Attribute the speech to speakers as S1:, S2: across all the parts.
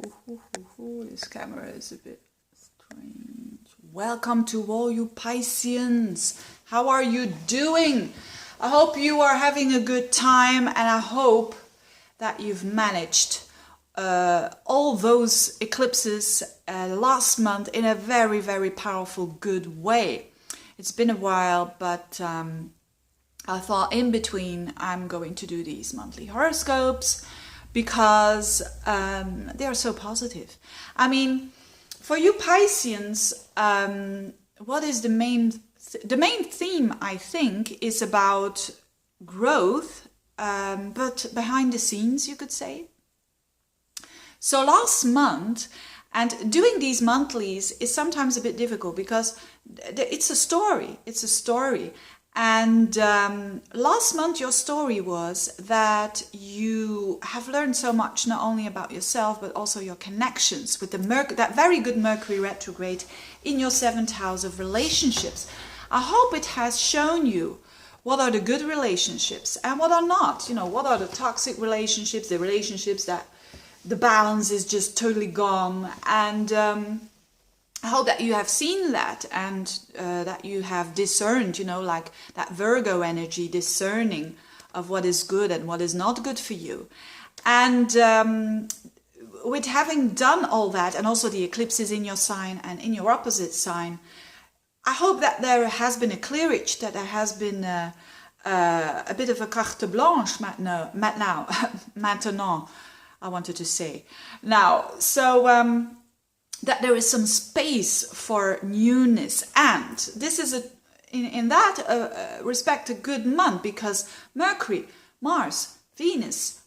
S1: This camera is a bit strange. Welcome to all you Pisceans. How are you doing? I hope you are having a good time, and I hope that you've managed all those eclipses last month in a very, very powerful, good way. It's been a while, but I thought in between I'm going to do these monthly horoscopes because they are so positive. I mean, for you Pisceans, what is the main theme, I think, is about growth, but behind the scenes, you could say. So last month, and doing these monthlies is sometimes a bit difficult because it's a story. And last month your story was that you have learned so much, not only about yourself, but also your connections with that very good Mercury retrograde in your 7th house of relationships. I hope it has shown you what are the good relationships and what are not. You know, what are the toxic relationships, the relationships that the balance is just totally gone. And I hope that you have seen that and that you have discerned, you know, like that Virgo energy, discerning of what is good and what is not good for you. And with having done all that, and also the eclipses in your sign and in your opposite sign, I hope that there has been a clearage, that there has been a bit of a carte blanche maintenant, I wanted to say. Now, so that there is some space for newness, and this is in that respect a good month, because Mercury, Mars, Venus,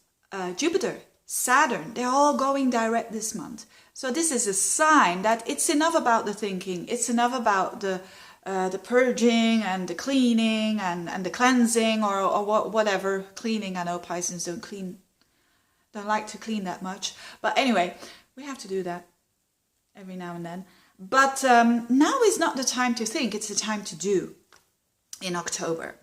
S1: Jupiter, Saturn, they're all going direct this month. So this is a sign that it's enough about the thinking, it's enough about the purging and the cleaning and the cleansing or whatever. Cleaning, I know Pisces don't like to clean that much, but anyway, we have to do that every now and then. But now is not the time to think, it's the time to do in October.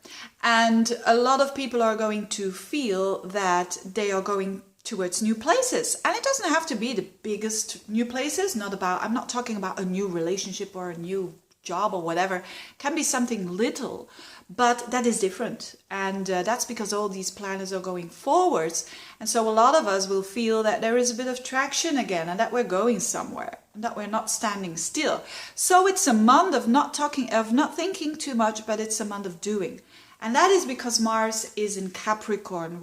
S1: And a lot of people are going to feel that they are going towards new places. And it doesn't have to be the biggest new places. I'm not talking about a new relationship or a new job or whatever. It can be something little, but that is different. And that's because all these planets are going forwards. And so a lot of us will feel that there is a bit of traction again, and that we're going somewhere, and that we're not standing still. So it's a month of not thinking too much, but it's a month of doing. And that is because Mars is in Capricorn.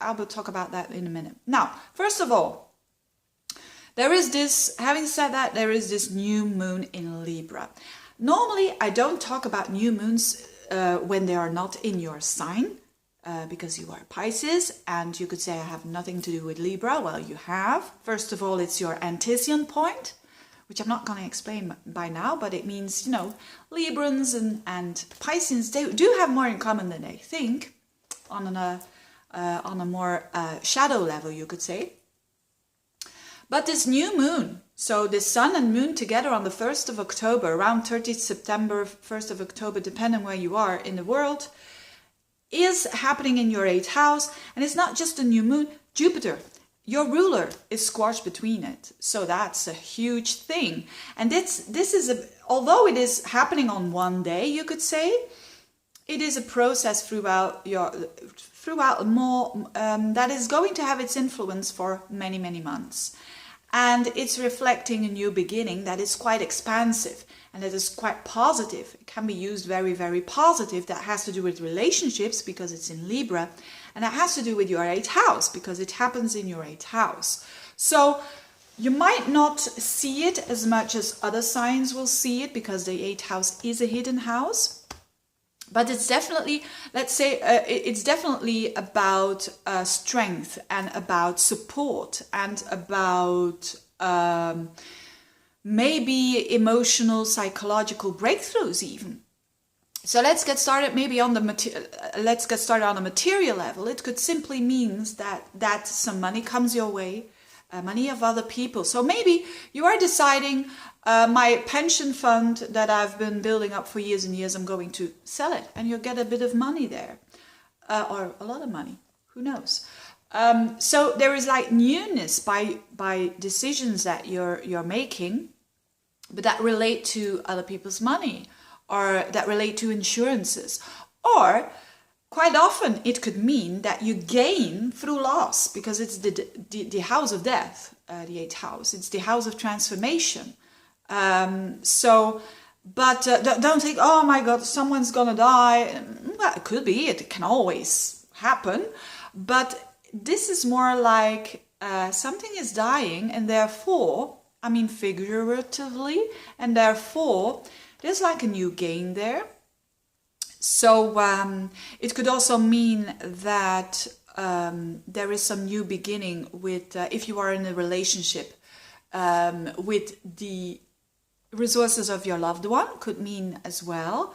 S1: I will talk about that in a minute. Now, first of all, having said that, there is this new moon in Libra. Normally, I don't talk about new moons when they are not in your sign, because you are Pisces, and you could say I have nothing to do with Libra. Well, you have. First of all, it's your antecedent point, which I'm not going to explain by now, but it means, you know, Librans and Pisces, they do have more in common than they think, on a more shadow level, you could say. But this new moon, so the sun and moon together on the 1st of October, around 30th September, 1st of October, depending where you are in the world, is happening in your 8th house. And it's not just a new moon. Jupiter, your ruler, is squashed between it. So that's a huge thing. And this is, although it is happening on one day, you could say, it is a process throughout more, that is going to have its influence for many, many months. And it's reflecting a new beginning that is quite expansive and that is quite positive. It can be used very, very positive. That has to do with relationships because it's in Libra. And that has to do with your 8th house because it happens in your 8th house. So you might not see it as much as other signs will see it because the 8th house is a hidden house. But it's definitely, let's say, it's definitely about strength and about support and about maybe emotional, psychological breakthroughs even. So let's get started maybe on the material level. It could simply mean that some money comes your way, money of other people. So maybe you are deciding, my pension fund that I've been building up for years and years, I'm going to sell it, and you'll get a bit of money there, or a lot of money, who knows. So there is like newness by decisions that you're making, but that relate to other people's money, or that relate to insurances, or quite often it could mean that you gain through loss, because it's the house of death, the 8th house. It's the house of transformation. But don't think, oh my God, someone's gonna die. Well, it could be, it can always happen, but this is more like something is dying, and therefore, I mean figuratively, and therefore there's like a new gain there. So it could also mean that there is some new beginning with, if you are in a relationship, with the resources of your loved one, could mean as well.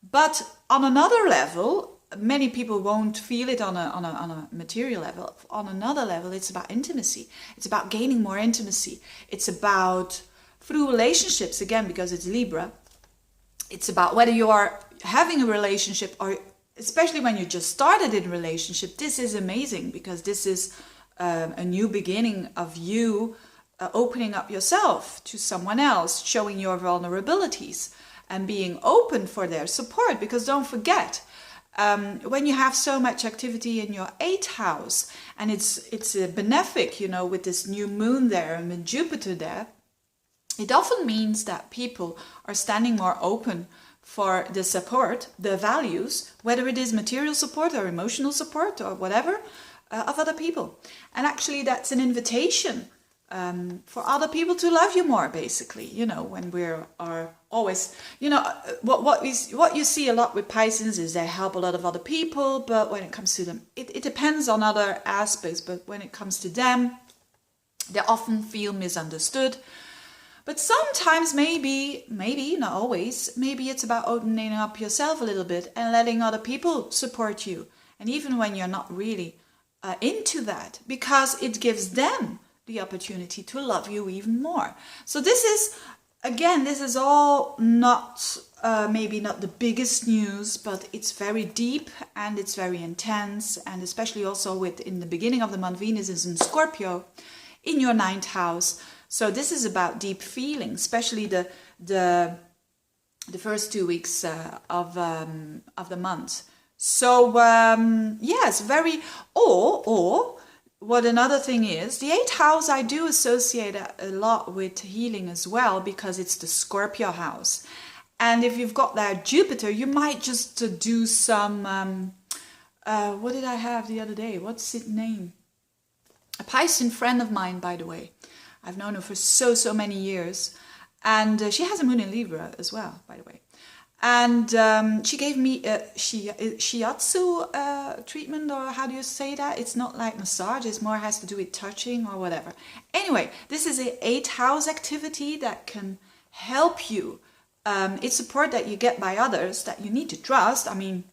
S1: But on another level, many people won't feel it on a material level. On another level, it's about intimacy. It's about gaining more intimacy. It's about, through relationships, again, because it's Libra, it's about whether you are having a relationship, or especially when you just started in a relationship. This is amazing, because this is a new beginning of you opening up yourself to someone else, showing your vulnerabilities and being open for their support. Because don't forget, when you have so much activity in your 8th house, and it's a benefic, with this new moon there and with Jupiter there, it often means that people are standing more open for the support, the values, whether it is material support or emotional support or whatever, of other people. And actually that's an invitation for other people to love you more, basically, when we are always, what you see a lot with Pisces is they help a lot of other people, but when it comes to them, it depends on other aspects, but when it comes to them, they often feel misunderstood. But sometimes, maybe, not always, maybe it's about opening up yourself a little bit and letting other people support you. And even when you're not really into that, because it gives them the opportunity to love you even more. So this is all not, maybe not the biggest news, but it's very deep and it's very intense. And especially also in the beginning of the month, Venus is in Scorpio in your 9th house. So this is about deep feelings, especially the first 2 weeks of the month. So yes, very, or what another thing is, the 8th house I do associate a lot with healing as well, because it's the Scorpio house. And if you've got that Jupiter, you might just do some, what did I have the other day? What's its name? A Piscean friend of mine, by the way. I've known her for so many years, and she has a moon in Libra as well, by the way. And she gave me a shiatsu treatment, or how do you say that? It's not like massage, it's more has to do with touching or whatever. Anyway, this is an 8th house activity that can help you. It's support that you get by others that you need to trust. I mean,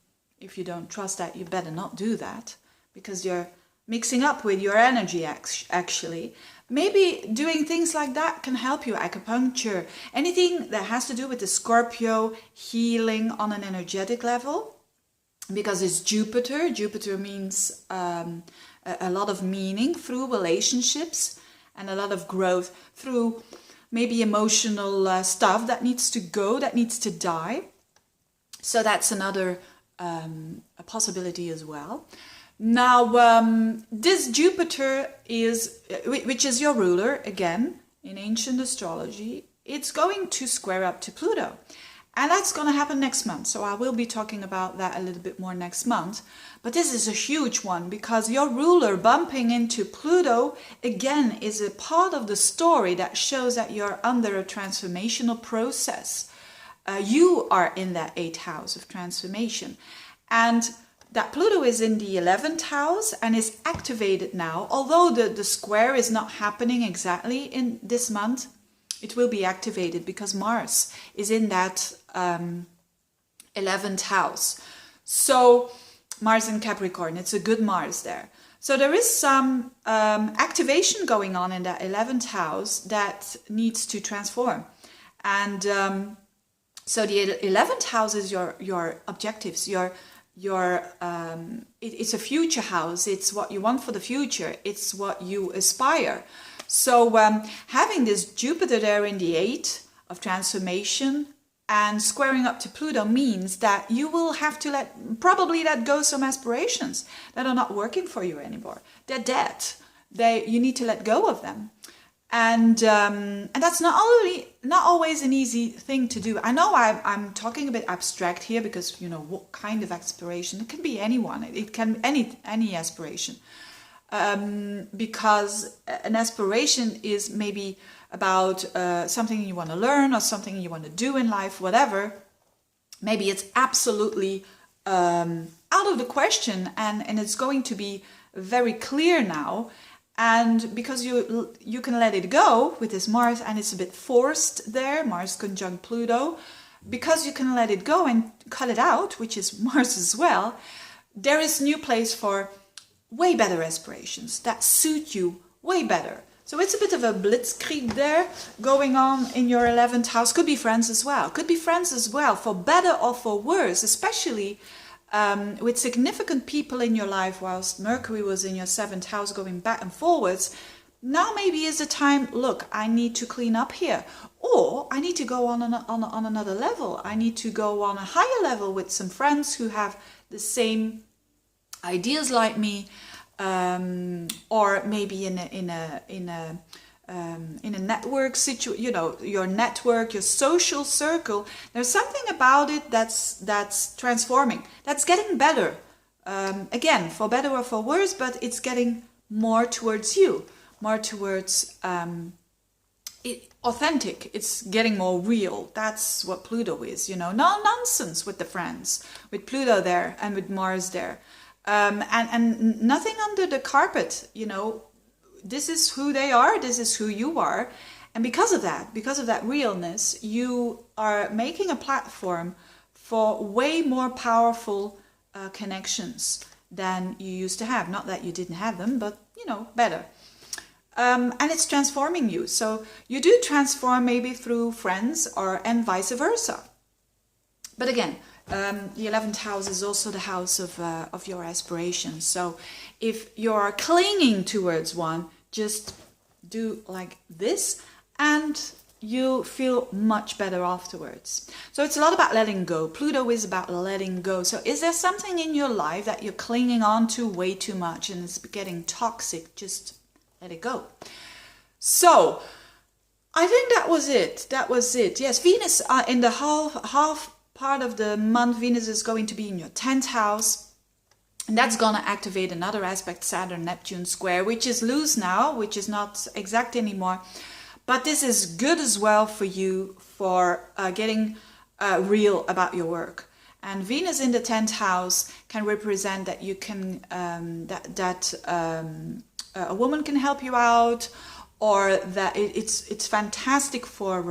S1: if you don't trust that, you better not do that, because you're mixing up with your energy actually. Maybe doing things like that can help you. Acupuncture, anything that has to do with the Scorpio, healing on an energetic level, because it's Jupiter. Jupiter means a lot of meaning through relationships, and a lot of growth through maybe emotional stuff that needs to go, that needs to die. So that's another a possibility as well. Now, this Jupiter which is your ruler, again, in ancient astrology, it's going to square up to Pluto. And that's going to happen next month. So I will be talking about that a little bit more next month. But this is a huge one, because your ruler bumping into Pluto, again, is a part of the story that shows that you're under a transformational process. You are in that 8th house of transformation. And that Pluto is in the 11th house and is activated now. Although the square is not happening exactly in this month, it will be activated because Mars is in that 11th house. So Mars in Capricorn, it's a good Mars there. So there is some activation going on in that 11th house that needs to transform. And so the 11th house is your objectives, it's a future house. It's what you want for the future. It's what you aspire. So having this Jupiter there in the 8 of transformation and squaring up to Pluto means that you will have to probably let go some aspirations that are not working for you anymore. They're dead. You need to let go of them. And that's not always an easy thing to do. I know I'm talking a bit abstract here because, you know, what kind of aspiration? It can be anyone. It can be any aspiration. Because an aspiration is maybe about something you want to learn or something you want to do in life, whatever. Maybe it's absolutely out of the question and it's going to be very clear now. And because you can let it go with this Mars, and it's a bit forced there, Mars conjunct Pluto, because you can let it go and cut it out, which is Mars as well, there is new place for way better aspirations that suit you way better. So it's a bit of a blitzkrieg there going on in your 11th house. Could be friends as well. Could be friends as well, for better or for worse, especially with significant people in your life whilst Mercury was in your 7th house going back and forwards. Now maybe is the time, look, I need to clean up here. Or I need to go on another level. I need to go on a higher level with some friends who have the same ideas like me, or maybe in a network situation, you know, your network, your social circle. There's something about it that's transforming, that's getting better. Again, for better or for worse, but it's getting more towards you, more towards authentic. It's getting more real. That's what Pluto is, you know. No nonsense with the friends, with Pluto there and with Mars there. And nothing under the carpet, you know. This is who they are, this is who you are. And because of that realness, you are making a platform for way more powerful connections than you used to have. Not that you didn't have them, but, you know, better. And it's transforming you. So you do transform maybe through friends and vice versa. But again, the 11th house is also the house of your aspirations. So if you're clinging towards one, just do like this and you'll feel much better afterwards. So it's a lot about letting go. Pluto is about letting go. So is there something in your life that you're clinging on to way too much and it's getting toxic? Just let it go. So I think that was it. Yes, Venus in the half part of the month, Venus is going to be in your 10th house. And that's going to activate another aspect, Saturn-Neptune square, which is loose now, which is not exact anymore. But this is good as well for you for getting real about your work. And Venus in the 10th house can represent that you can, a woman can help you out, or that it's fantastic for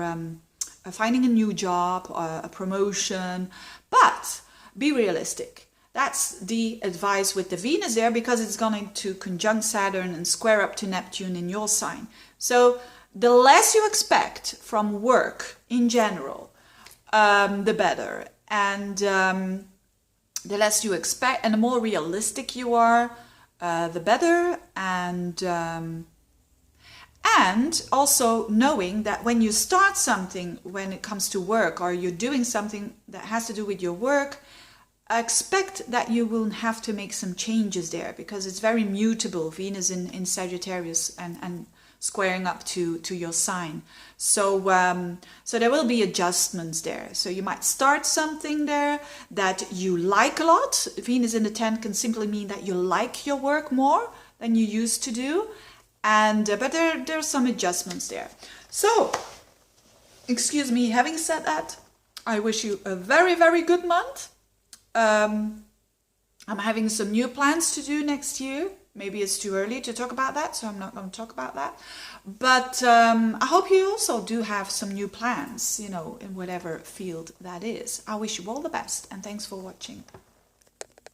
S1: finding a new job, or a promotion. But be realistic. That's the advice with the Venus there, because it's going to conjunct Saturn and square up to Neptune in your sign. So the less you expect from work in general, the better. And the less you expect and the more realistic you are, the better. And also knowing that when you start something, when it comes to work, or you're doing something that has to do with your work, expect that you will have to make some changes there, because it's very mutable. Venus in Sagittarius and squaring up to your sign. So so there will be adjustments there. So you might start something there that you like a lot. Venus in the 10th can simply mean that you like your work more than you used to do. And but there are some adjustments there. So, excuse me, having said that, I wish you a very, very good month. I'm having some new plans to do next year. Maybe it's too early to talk about that, so I'm not going to talk about that. But I hope you also do have some new plans, you know, in whatever field that is. I wish you all the best, and thanks for watching.